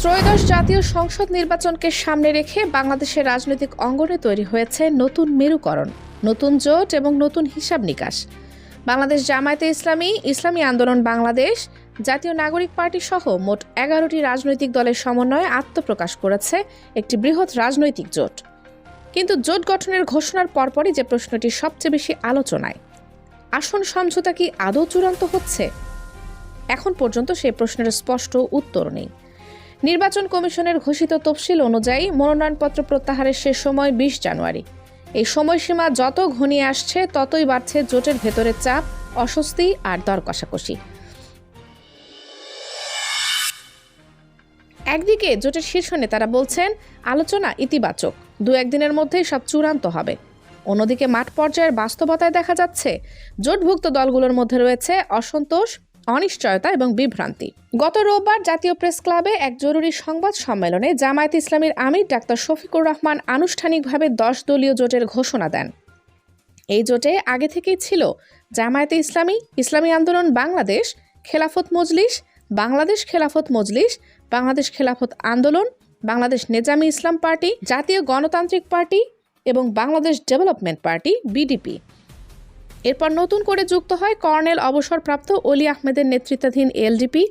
ত্রয়োদশ জাতীয় সংসদ নির্বাচনকে সামনে রেখে বাংলাদেশের রাজনৈতিক অঙ্গনে তৈরি হয়েছে নতুন মেরুকরণ, নতুন জোট এবং নতুন হিসাব নিকাশ। বাংলাদেশ জামায়াতে ইসলামী, ইসলামী আন্দোলন বাংলাদেশ, জাতীয় নাগরিক পার্টি সহ মোট 11টি রাজনৈতিক দলের সমন্বয়ে আত্মপ্রকাশ করেছে একটি বৃহৎ রাজনৈতিক জোট। কিন্তু জোট গঠনের ঘোষণার পরপরই যে প্রশ্নটি সবচেয়ে বেশি আলোচনায়, আসন সমঝোতা কি আদৌ চূড়ান্ত হচ্ছে? এখন পর্যন্ত সেই প্রশ্নের স্পষ্ট উত্তর নেই। নির্বাচন কমিশনের ঘোষিত তফসিল অনুযায়ী মনোনয়নপত্র প্রত্যাহারের শেষ সময় 20 জানুয়ারি। এই সময়সীমা যত ঘনিয়ে আসছে ততই বাড়ছে জোটের ভেতরের চাপ, অস্বস্তি আর দর কষাকষি। একদিকে জোটের শীর্ষ নেতারা বলছেন আলোচনা ইতিবাচক, 2-1 দিনের মধ্যেই সব চূড়ান্ত হবে। অন্যদিকে মাঠ পর্যায়ের বাস্তবতায় দেখা যাচ্ছে জোটভুক্ত দলগুলোর মধ্যে রয়েছে অসন্তোষ, অনিশ্চয়তা এবং বিভ্রান্তি। গত রোববার জাতীয় প্রেস ক্লাবে এক জরুরি সংবাদ সম্মেলনে জামায়াত ইসলামীর আমির ডাক্তার শফিকুর রহমান আনুষ্ঠানিকভাবে 10 দলীয় জোটের ঘোষণা দেন। এই জোটে আগে থেকেই ছিল জামায়াতে ইসলামী, ইসলামী আন্দোলন বাংলাদেশ, খেলাফত মজলিস, বাংলাদেশ খেলাফত মজলিস, বাংলাদেশ খেলাফত আন্দোলন, বাংলাদেশ নেজামি ইসলাম পার্টি, জাতীয় গণতান্ত্রিক পার্টি এবং বাংলাদেশ ডেভেলপমেন্ট পার্টি বিডিপি। এরপর নতুন করে যুক্ত হয় কর্নেল অবসরপ্রাপ্ত অলি আহমেদের নেতৃত্বাধীন এলডিপি,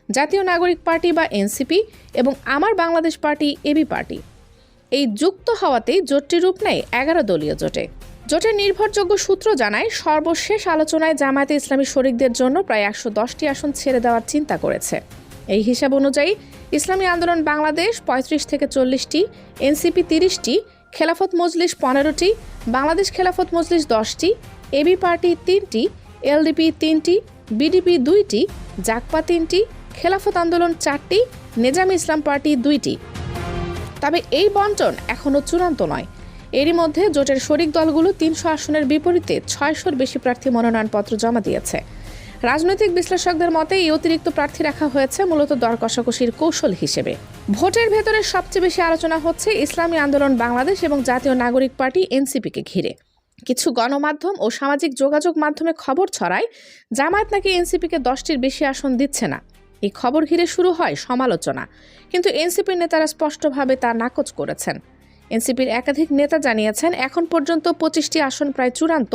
জাতীয় নাগরিক পার্টি বা এনসিপি এবং আমার বাংলাদেশ পার্টি এবি পার্টি। এই যুক্ত হওয়াতেই জোটটি রূপ নেয় 11 দলীয় জোটে। জোটের নির্ভরযোগ্য সূত্র জানায় সর্বশেষ আলোচনায় জামায়াতে ইসলামী শরিকদের জন্য প্রায় 110টি আসন ছেড়ে দেওয়ার চিন্তা করেছে। এই হিসাব অনুযায়ী ইসলামী আন্দোলন বাংলাদেশ 35 থেকে 40টি, এনসিপি 30টি, খেলাফত মজলিস 15টি, বাংলাদেশ খেলাফত মজলিস 10টি, এবি পার্টি 3টি, এলডিপি 3টি, বিডিপি 2টি, জাকপা 3টি, খেলাফত আন্দোলন 4টি, নেজামি ইসলাম পার্টি 2টি। তবে এই বণ্টন এখনও চূড়ান্ত নয়। এরই মধ্যে জোটের শরিক দলগুলো 300 আসনের বিপরীতে 600-র বেশি প্রার্থী মনোনয়নপত্র জমা দিয়েছে। রাজনৈতিক বিশ্লেষকদের মতে এই অতিরিক্ত প্রার্থী রাখা হয়েছে মূলত দর কষাকষির কৌশল হিসেবে। ভোটের ভেতরে সবচেয়ে বেশি আলোচনা হচ্ছে ইসলামী আন্দোলন বাংলাদেশ এবং জাতীয় নাগরিক পার্টি এনসিপিকে ঘিরে। কিছু গণমাধ্যম ও সামাজিক যোগাযোগ মাধ্যমে খবর ছড়ায় জামায়াত নাকি এনসিপিকে 10টির বেশি আসন দিচ্ছে না। এই খবর ঘিরে শুরু হয় সমালোচনা, কিন্তু এনসিপির নেতারা স্পষ্টভাবে তা নাকচ করেছেন। এনসিপির একাধিক নেতা জানিয়েছেন এখন পর্যন্ত 25টি আসন প্রায় চূড়ান্ত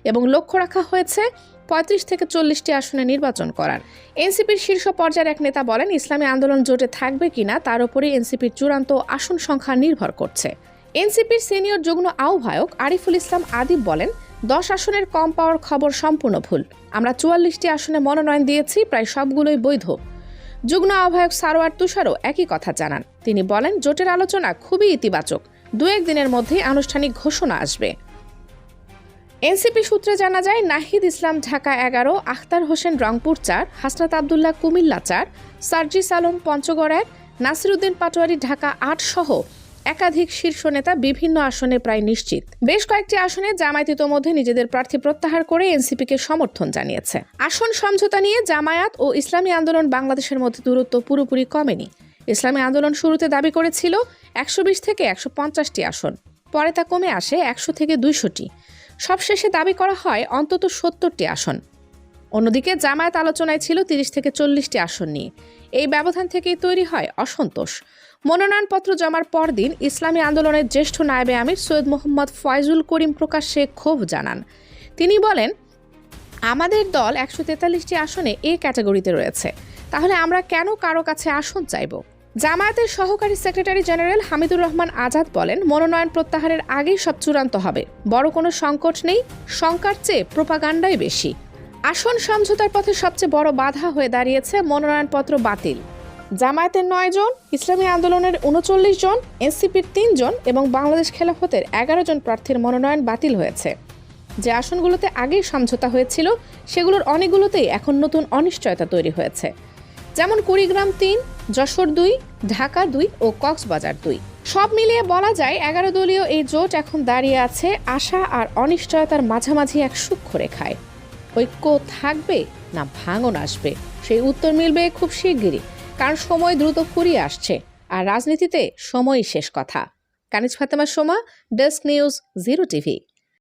এবং লক্ষ্য রাখা হয়েছে 35 থেকে 40টি আসনে নির্বাচন করার। এনসিপির শীর্ষ পর্যায়ের এক নেতা বলেন ইসলামী আন্দোলন জোটে থাকবে কিনা তার উপরই এনসিপির চূড়ান্ত আসন সংখ্যা নির্ভর করছে। এনসিপির সিনিয়র যুগ্ম আহ্বায়ক আরিফুল ইসলাম আদিব বলেন 10 আসনের কম পাওয়ার খবর সম্পূর্ণ ভুল। আমরা 44টি আসনে মনোনয়ন দিয়েছি, প্রায় সবগুলোই বৈধ। যুগ্ম আহ্বায়ক সারোয়ার তুষারও একই কথা জানান। তিনি বলেন জোটের আলোচনা খুবই ইতিবাচক, 2-1 দিনের মধ্যেই আনুষ্ঠানিক ঘোষণা আসবে। এনসিপি সূত্রে জানা যায় নাহিদ ইসলাম ঢাকা 11, আখতার হোসেন রংপুর 4, হাসনাত আবদুল্লাহ কুমিল্লা 4, সার্জিস আলম পঞ্চগড় 1, নাসিরউদ্দিন পাটোয়ারি ঢাকা 8 সহ একাধিক শীর্ষ নেতা বিভিন্ন আসনে প্রায় নিশ্চিত। বেশ কয়েকটি আসনে জামায়াত ইতোমধ্যে নিজেদের প্রার্থী প্রত্যাহার করে এনসিপিকে সমর্থন জানিয়েছে। আসন সমঝোতা নিয়ে জামায়াত ও ইসলামী আন্দোলন বাংলাদেশের মধ্যে দূরত্ব পুরোপুরি কমেনি। ইসলামী আন্দোলন শুরুতে দাবি করেছিল 120 থেকে 150টি আসন, পরে তা কমে আসে 100 থেকে 200টি। সবশেষে দাবি করা হয় অন্তত 70টি আসন। অন্যদিকে জামায়াত আলোচনায় ছিল 30 থেকে 40টি আসন নিয়ে। এই ব্যবধান থেকেই তৈরি হয় অসন্তোষ। মনোনয়নপত্র জমার পরদিন ইসলামী আন্দোলনের জ্যেষ্ঠ নায়েবে আমির সৈয়দ মোহাম্মদ ফয়জুল করিম প্রকাশ্যে ক্ষোভ জানান। তিনি বলেন আমাদের দল 143টি আসনে এ ক্যাটাগরিতে রয়েছে, তাহলে আমরা কেন কারো কাছে আসন চাইব? জামায়াতের সহকারী সেক্রেটারি জেনারেল হামিদুর রহমান আজাদ বলেন মনোনয়ন প্রত্যাহারের আগেই সব চূড়ান্ত হবে, বড় কোনো সংকট নেই, শঙ্কার চেয়ে প্রোপাগান্ডাই বেশি। আসন সমঝোতার পথে সবচেয়ে বড় বাধা হয়ে দাঁড়িয়েছে মনোনয়নপত্র বাতিল। জামায়াতের 9 জন, ইসলামী আন্দোলনের 39 জন, এনসিপির 3 জন এবং বাংলাদেশ খেলাফতের 11 জন প্রার্থীর মনোনয়ন বাতিল হয়েছে। যে আসনগুলোতে আগেই সমঝোতা হয়েছিল সেগুলোর অনেকগুলোতেই এখন নতুন অনিশ্চয়তা তৈরি হয়েছে, যেমন কুড়িগ্রাম 3, যশোর 2, ঢাকা 2 ও কক্সবাজার 2। সব মিলিয়ে বলা যায় 11 দলীয় এই জোট এখন দাঁড়িয়ে আছে আশা আর অনিশ্চয়তার মাঝামাঝি এক সূক্ষ্ম রেখায়। ঐক্য থাকবে না ভাঙন আসবে, সেই উত্তর মিলবে খুব শিগগিরই, কারণ সময় দ্রুত ফুরিয়ে আসছে আর রাজনীতিতে সময়ই শেষ কথা। Kaniz Fatema Soma, desk news, 0 TV.